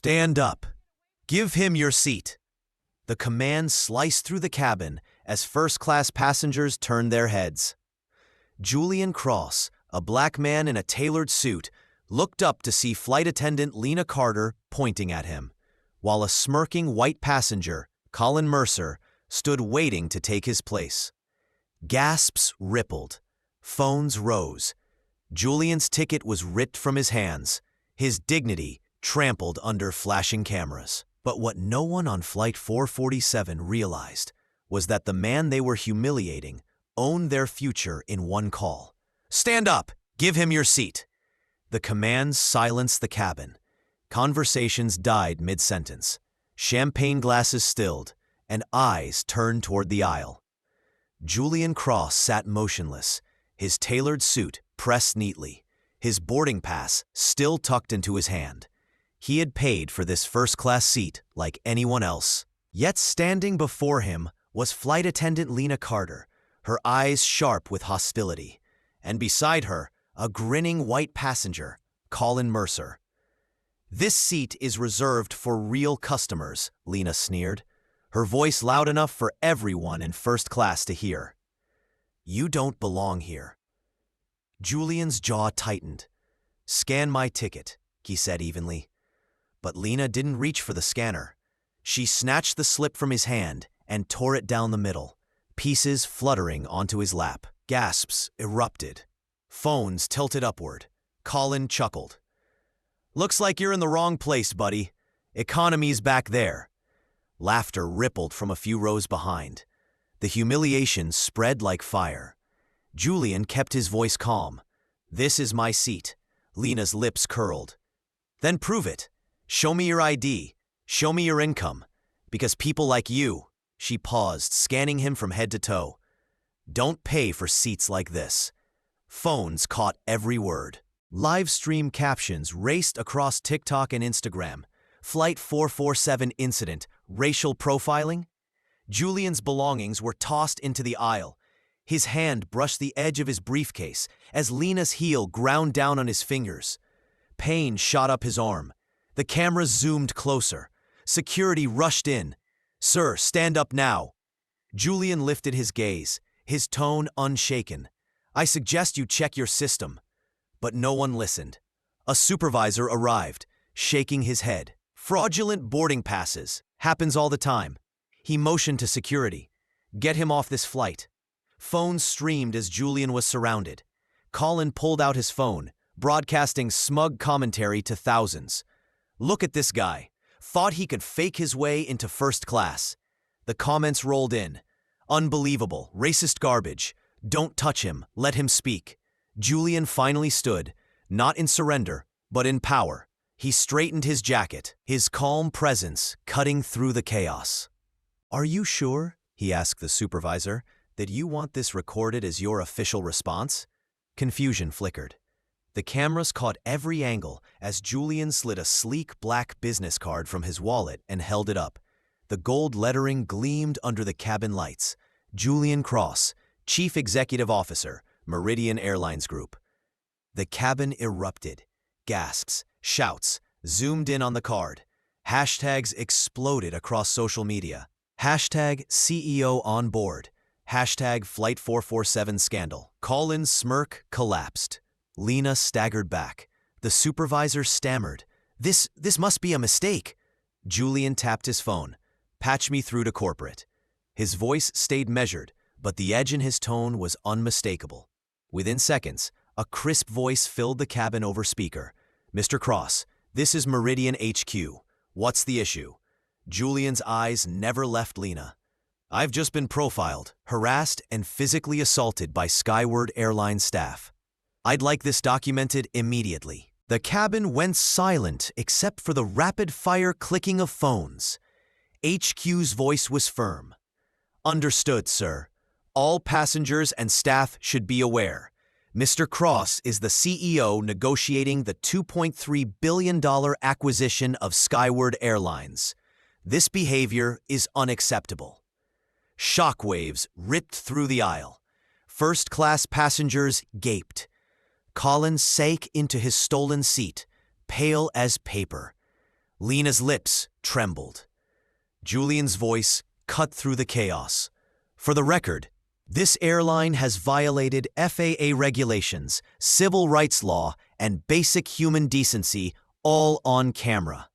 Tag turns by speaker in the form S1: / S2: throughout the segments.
S1: Stand up. Give him your seat. The command sliced through the cabin as first-class passengers turned their heads. Julian Cross, a black man in a tailored suit, looked up to see flight attendant Lena Carter pointing at him, while a smirking white passenger, Colin Mercer, stood waiting to take his place. Gasps rippled. Phones rose. Julian's ticket was ripped from his hands, his dignity trampled under flashing cameras. But what no one on Flight 447 realized was that the man they were humiliating owned their future in one call. Stand up! Give him your seat! The commands silenced the cabin. Conversations died mid-sentence. Champagne glasses stilled, and eyes turned toward the aisle. Julian Cross sat motionless, his tailored suit pressed neatly, his boarding pass still tucked into his hand. He had paid for this first-class seat like anyone else. Yet standing before him was flight attendant Lena Carter, her eyes sharp with hostility, and beside her, a grinning white passenger, Colin Mercer. "This seat is reserved for real customers," Lena sneered, her voice loud enough for everyone in first class to hear. "You don't belong here." Julian's jaw tightened. "Scan my ticket," he said evenly. But Lena didn't reach for the scanner. She snatched the slip from his hand and tore it down the middle, pieces fluttering onto his lap. Gasps erupted. Phones tilted upward. Colin chuckled. "Looks like you're in the wrong place, buddy. Economy's back there." Laughter rippled from a few rows behind. The humiliation spread like fire. Julian kept his voice calm. "This is my seat." Lena's lips curled. "Then prove it. Show me your ID. Show me your income. Because people like you," she paused, scanning him from head to toe, "don't pay for seats like this." Phones caught every word. Live stream captions raced across TikTok and Instagram. Flight 447 incident, racial profiling? Julian's belongings were tossed into the aisle. His hand brushed the edge of his briefcase as Lena's heel ground down on his fingers. Pain shot up his arm. The camera zoomed closer. Security rushed in. "Sir, stand up now." Julian lifted his gaze, his tone unshaken. "I suggest you check your system." But no one listened. A supervisor arrived, shaking his head. "Fraudulent boarding passes. Happens all the time." He motioned to security. "Get him off this flight." Phones streamed as Julian was surrounded. Colin pulled out his phone, broadcasting smug commentary to thousands. "Look at this guy. Thought he could fake his way into first class." The comments rolled in. "Unbelievable. Racist garbage. Don't touch him. Let him speak." Julian finally stood, not in surrender, but in power. He straightened his jacket, his calm presence cutting through the chaos. "Are you sure," he asked the supervisor, "that you want this recorded as your official response?" Confusion flickered. The cameras caught every angle as Julian slid a sleek black business card from his wallet and held it up. The gold lettering gleamed under the cabin lights. Julian Cross, Chief Executive Officer, Meridian Airlines Group. The cabin erupted. Gasps, shouts, zoomed in on the card. Hashtags exploded across social media. Hashtag CEO on board. Hashtag Flight 447 scandal. Colin's smirk collapsed. Lena staggered back. The supervisor stammered. This must be a mistake." Julian tapped his phone. "Patch me through to corporate." His voice stayed measured, but the edge in his tone was unmistakable. Within seconds, a crisp voice filled the cabin over speaker. "Mr. Cross, this is Meridian HQ. What's the issue?" Julian's eyes never left Lena. "I've just been profiled, harassed, and physically assaulted by Skyward Airlines staff. I'd like this documented immediately." The cabin went silent except for the rapid-fire clicking of phones. HQ's voice was firm. "Understood, sir. All passengers and staff should be aware. Mr. Cross is the CEO negotiating the $2.3 billion acquisition of Skyward Airlines. This behavior is unacceptable." Shockwaves ripped through the aisle. First-class passengers gaped. Colin sank into his stolen seat, pale as paper. Lena's lips trembled. Julian's voice cut through the chaos. For the record, this airline has violated FAA regulations, civil rights law, and basic human decency, all on camera.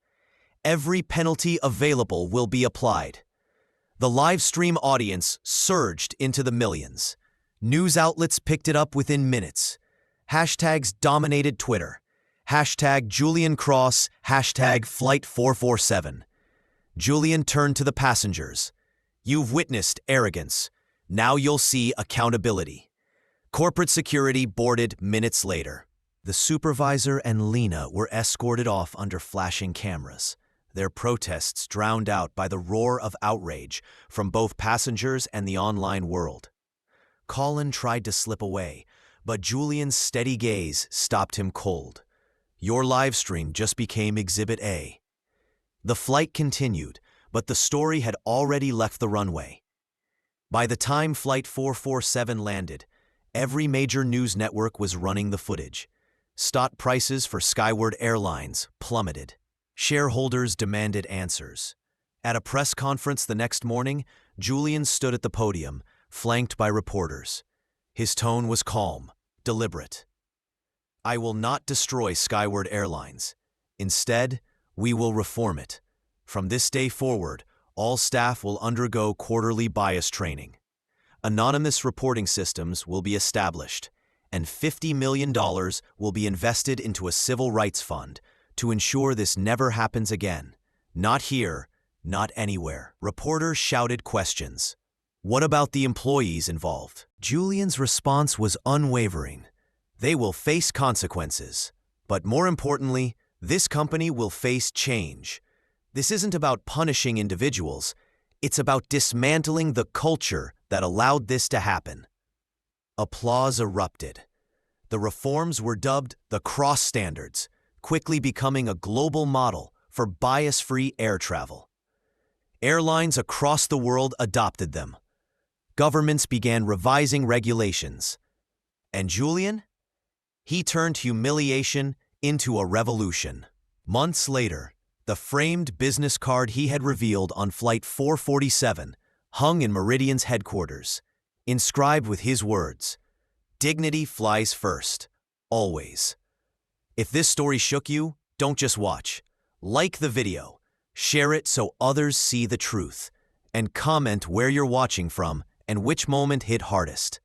S1: Every penalty available will be applied. The live stream audience surged into the millions. News outlets picked it up within minutes. Hashtags dominated Twitter. Hashtag Julian Cross, hashtag Flight 447. Julian turned to the passengers. You've witnessed arrogance. Now you'll see accountability. Corporate security boarded minutes later. The supervisor and Lena were escorted off under flashing cameras, their protests drowned out by the roar of outrage from both passengers and the online world. Colin tried to slip away, but Julian's steady gaze stopped him cold. Your live stream just became Exhibit A. The flight continued, but the story had already left the runway. By the time Flight 447 landed, every major news network was running the footage. Stock prices for Skyward Airlines plummeted. Shareholders demanded answers. At a press conference the next morning, Julian stood at the podium, flanked by reporters. His tone was calm, deliberate. I will not destroy Skyward Airlines. Instead, we will reform it. From this day forward, all staff will undergo quarterly bias training. Anonymous reporting systems will be established, and $50 million will be invested into a civil rights fund to ensure this never happens again. Not here, not anywhere. Reporters shouted questions. What about the employees involved? Julian's response was unwavering. They will face consequences. But more importantly, this company will face change. This isn't about punishing individuals. It's about dismantling the culture that allowed this to happen. Applause erupted. The reforms were dubbed the Cross Standards, quickly becoming a global model for bias-free air travel. Airlines across the world adopted them. Governments began revising regulations. And Julian? He turned humiliation into a revolution. Months later, the framed business card he had revealed on Flight 447 hung in Meridian's headquarters, inscribed with his words, "Dignity flies first, always." If this story shook you, don't just watch. Like the video, share it so others see the truth, and comment where you're watching from and which moment hit hardest.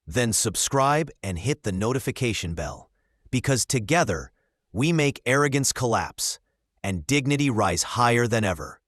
S1: Then subscribe and hit the notification bell, because together we make arrogance collapse and dignity rise higher than ever.